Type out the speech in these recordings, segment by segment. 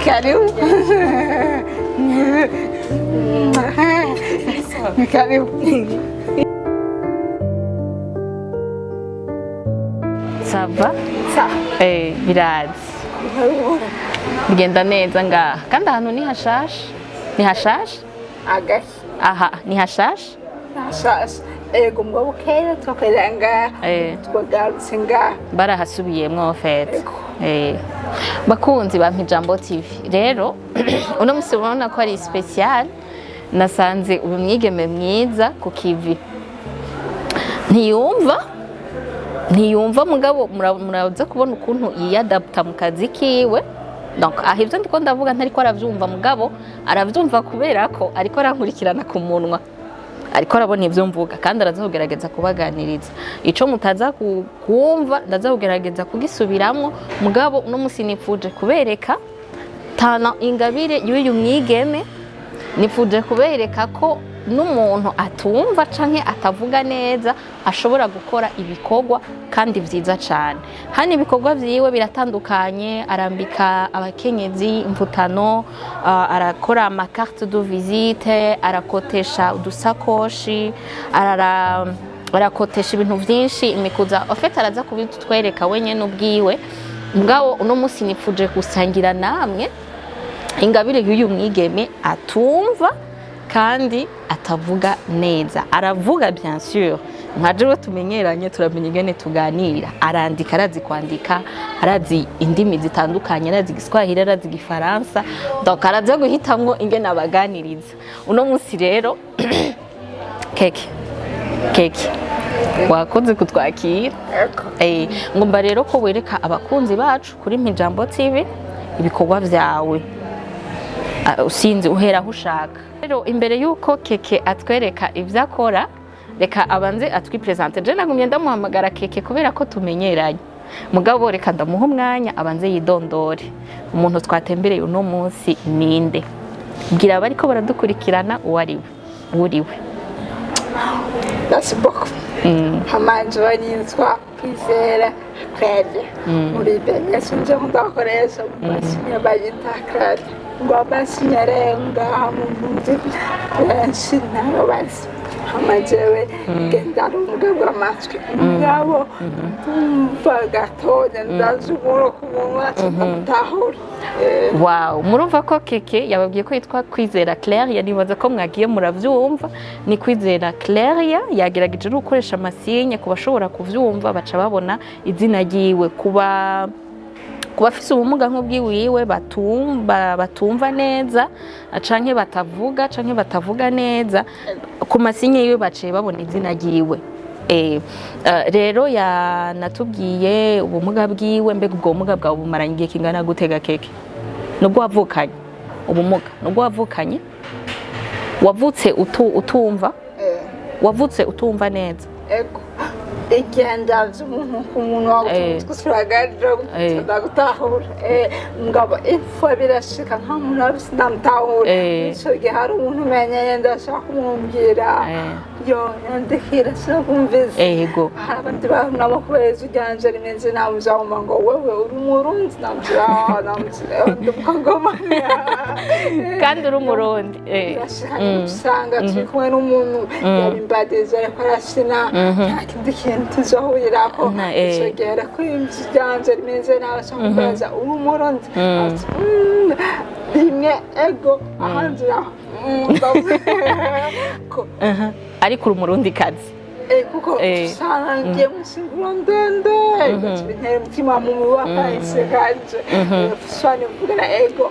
Karibu. Karibu. Sava? Sa. Birazi. Bigenda neza ngaha. Kandi ahantu ni hashashe. Ni hashashe? Agashi. Aha, ni hashashe? Hashashe. Ego mugabo kera twakorera ngaha. Twagarutse ngaha. Barahasubiyemwo fete. Bakunzi ba Ntiyumva TV. Rero uno musi ubona ko ari special. Nasanze umwigeme mwiza ku kivi. Ntiyumva mugabo muraza kubona ukuntu yiyadapta mu kazi kiwe. Donc ahivyo ndiko ndavuga ntari ko aravyumva mugabo aravyumva kubera ko ariko arankurikirana ku munwa. Ariko arabona ivyo mvuga kandi arazogerageza kubaganiriza. Ico mutaza kumva ndazogerageza kugisubiramwo mugabo uno musi nipfuje kubereka tana ingabire y'uyu mwigeme. Nipfuje kubereka ko n'umuntu atumva canke atavuga neza ashobora gukora ibikorwa kandi vyiza cyane. Hani ibikorwa vyiwe biratandukanye, arambika abakenyezi imvutano, arakora ama carte de visite, arakotesha udusakoshi, arakotesha ibintu vyinshi imikuza. En fait araza kubitwereka wenyene ubwiwe. Mugabo uno musi nipfuje gusangira namwe ingabire y'uyu mwigeme atumva kandi atavuga neza. Aravuga bien sûr. Nkaje tumenyeranye turamenya ingene tuganira. Arandika, arazi kwandika, arazi indimi zitandukanye, arazi Igiswahili, arazi Igifaransa. Donc araza guhitamwo ingene abaganiriza. Uno musi rero keke wakoze kutwakira. Ngomba rero ko wereka abakunzi bacu kuri Ntiyumva TV ibikorwa vyawe. Usinzi uhera aho ushaka. Rero imbere yuko keke atwereka ivyo akora, reka abanze atwipresente. Je nagumye ndamuhamagara keke kubera ko tumenyeranye. Mugabo reka ndamuha umwanya abanze yidondore. Umuntu twatembereye uno munsi ninde? Bwira abariko baradukurikirana uwariwe. Uriwe. That's book. Hamanje wanyitwa Kwizera Claire. Muri bene sinje ndakoresha basinya bayita Claire. Basi nyarenga munzi nshina basi hamajewe gendaro mugabo amatwi ngabo mpagatonya ndazuburo kumunwa tahura. Wow, murumva ko keke yababwiye ko yitwa Kwizera Claire. Yanibaza ko mwagiye muravyumva. Ni Kwizera Claire yagerageje gukoresha amasinye kubashobora kuvyumva baca babona izina ryiwe. Kuba afise ubumuga nk'ubwiwiwe batumva neza canke batavuga neza ku masinye yiwe baciye babona izina ryiwe. Rero yanatubwiye ubumuga bwiwe. Mbega ubwo bumuga bwawe bumaranye igihe kingana gutega keke? Nubwo wavukanye ubumuga? Nubwo wavukanye? Wavutse utumva? Wavutse utumva neza? Ego. Igenda umuntu wagutusuragarira gutahura. Ngabo info birashika nka umuntu abisi ndamutahura. Ico gihe hari umuntu umenyeye ndashaka kumubwira yo yandikira sinakumviza. Ego. Abandi bantu kwezi ujyanje rimeze namuzama ngo wewe uri umurundi namuzira ndukagoma. Kandi uri umurundi. Usanga turikumwe n'umuntu yabimbadiza ariko arashina ntakindi kintu tuzohurirako. Ico gihe kwimvya ujyanje rimeze nabashakumbaza uri umurundi. Rimwe ego ahanzira ariko uri umurundi kazi. Kuko usanga ngiye musingura ndende bintera umutima mu mubaka isekanje fusane mvugana ego.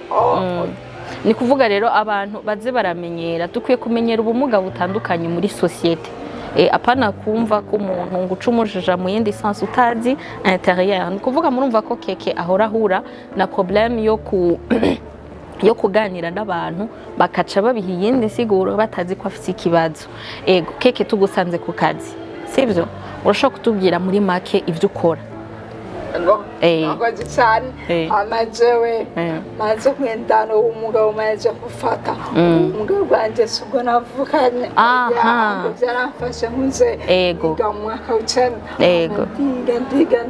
Ni kuvuga rero abantu baze baramenyera, dukwiye kumenyera ubumuga butandukanye muri societe. Apana kumva ko umuntu ngo ucumujija mu yindi sens utazi intérieur. Ni kuvuga murumva ko keke ahora hura na problème yo kuganira n'abantu bakaca babiha iyindi siguro batazi ko afite ikibazo. Ego keke tugusanze ku kazi, sivyo? Urashaka kutubwira muri make ivyo ukora? nakoze cyane amajewe maze kwendana umugabo maze gufata umugabo wanjye subwo navukanye ngo byaramfashe nkuze yiga mu mwaka w'icenda ndiga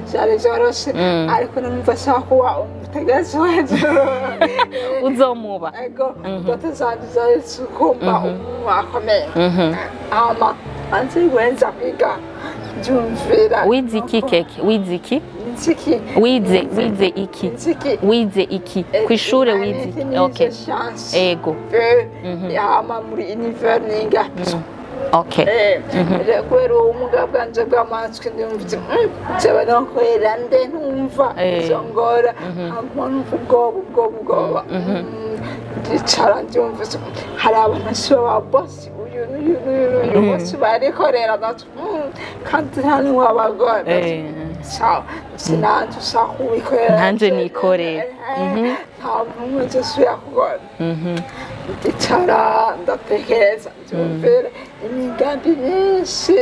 byari byoroshe ariko numva nshaka kuba umutegetsi w'hejuru uzomuba ndoto zanje zari kumba umuntu akomeye anzi wenza kwiga Ntiyumvira. Wize iki keke? Wize iki? Nziki. Wize iki? Nziki. Wize iki? Kw'ishure wize iki? Okay. Ego. Yama muri university. Okay. Kubera ubumuga bwanje bw'amatwi ndumva jewe nokorera nde ntumva zongora ubwoba ndicara ndumva hari abantu bashobora bosi uyu bose barikorera kandi nta n'uwabagore sinanje ushaka ubikorera nanje nikorera ntabwo umwe usubira kugora ndicara ndatekereza ndumvira imigambi myinshi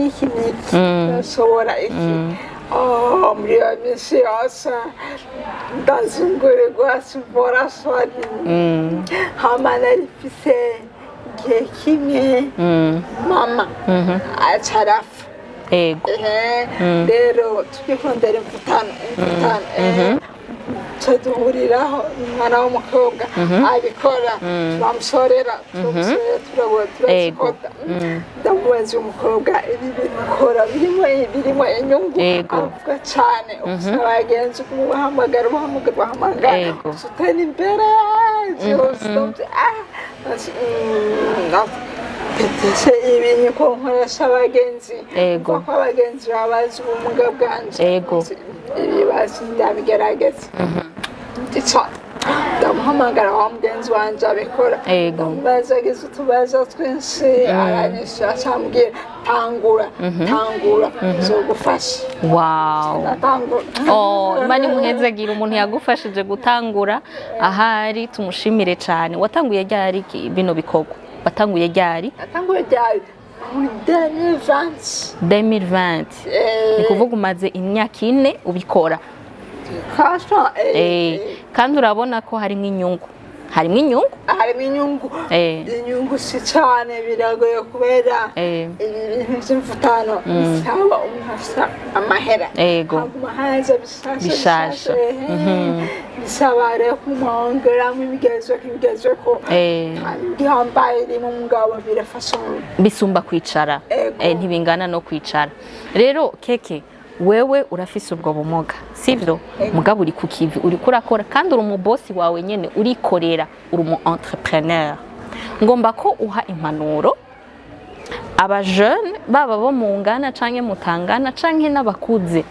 iki nashobora iki muri iyo minsi yose ndazungurirwa siporo soni hama nari mfise igihe kimwe mama acarapfa rero tujye kurondera imvutano duhuriraho umwana w'umukobwa abikora turamushorera turazikota ndamubaza umukobwa ibi bintu ukora birimo inyungu avuga cyane ufite abagenzi ubahamagara utera imbere petese ibintu ko nkoresha abagenzi kuko abagenzi babazi ubumuga bwanje ibibazo ndabigerageza ndamuhamagara wa mugenzi wanje abikora ndamubaza agize utubazo twinshi aranyishyura acambwira tangura nzogufasha. Imana imuhezagira umuntu yagufashije gutangura ahari tumushimire cyane. Watanguye ryari bino bikorwa? Watanguye ryari? Natanguye ryari muri 2020. Ni kuvuga umaze imyaka 4 ubikora. Kandi urabona ko harimo inyungu. Harimo inyungu inyungu si cyane biragoye kubera ibintu by'imvutano bisaba umuntu afite amahera amahaza bishasha bisaba rero kumwongeramo ibigezo ko gihambaye irimo umugabo birafasha bisumba kwicara ntibingana no kwicara. Rero keke wewe urafise ubwo bumuga sivyo mugabo uri ku kivi uri kurakora kandi uri umubosi wawe nyene urikorera uri umu entrepreneur. Ngomba ko uha impanuro aba jeune baba bo mungana canke mutangana canke n'abakuze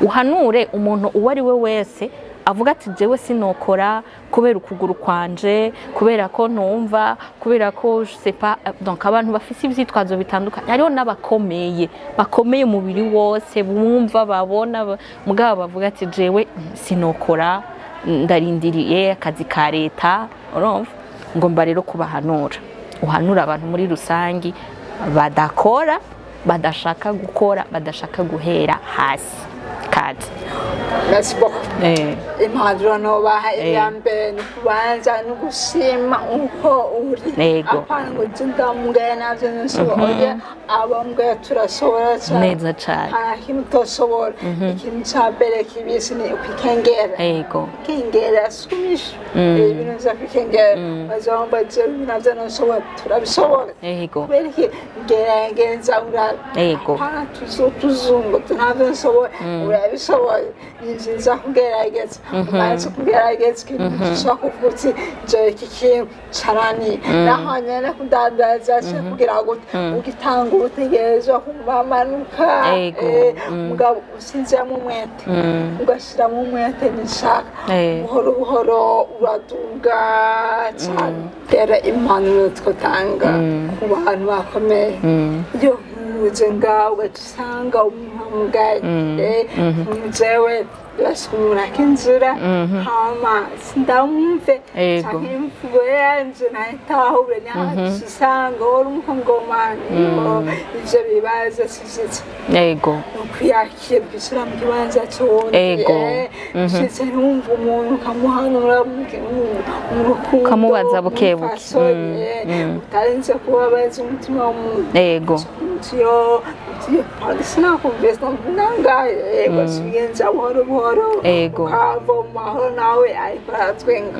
uhanure umuntu uwo ari we wese avuga ati jewe sinokora kubera ukuguru kwanje kubera ko ntumva kubera ko je sais pas donc abantu bafise ivyitwazo bitandukanye hariho bakomeye umubiri wose bumva babona mugabo bavuga ati jewe sinokora ndarindiriye akazi ka leta urumva. Ngomba rero kubahanura uhanura abantu muri rusangi badakora badashaka gukora badashaka guhera hasi kadi. Merci beaucoup. Impanuro nobaha iyambere ni kubanza no gushima uko uri apana ngo ndamugaya navyo nsoboye abambwe turashobora cyane neza cyane ikintu toshobora ikintu cyambere kibisi ni ukikengera kengera sumisha ibintu za kengera bazomba je navyo nsoboye turabishobora kubera iki gerageza ura apana tuzungu tunavyo nsoboye urabishoboye nziza kugerageza umaze kugerageza ikintu gishobora kuvuga je iki kintu carani nahanye no kudandaza kugira ngo ugitanga utegerezwa kumamanuka mugabo usinziramo umwete ugashiramo umwete nishaka buhoro uraduga cyane. Tera impanuro twatanga ku bantu bakomeye yo uje ngaho ugasanga umuhamagaye jewe basumura kinzura hama sindamumve cyane imvugo yanje nahitahure nahasanga uri umukongomani ivyo bibaza sivyo yego ukwiyakira kwishyira mu kibanza cy'undi Ego. ushitse ntumva umuntu ukamuhanura mu rukundo Ukamubaza buke buke. utarinze kubabaza umutima w'umuntu yego tiyo sinakumvise nangahe yego sigenza buhoro buhoro Ego. ukava mu mahoro nawe ariko aratwenga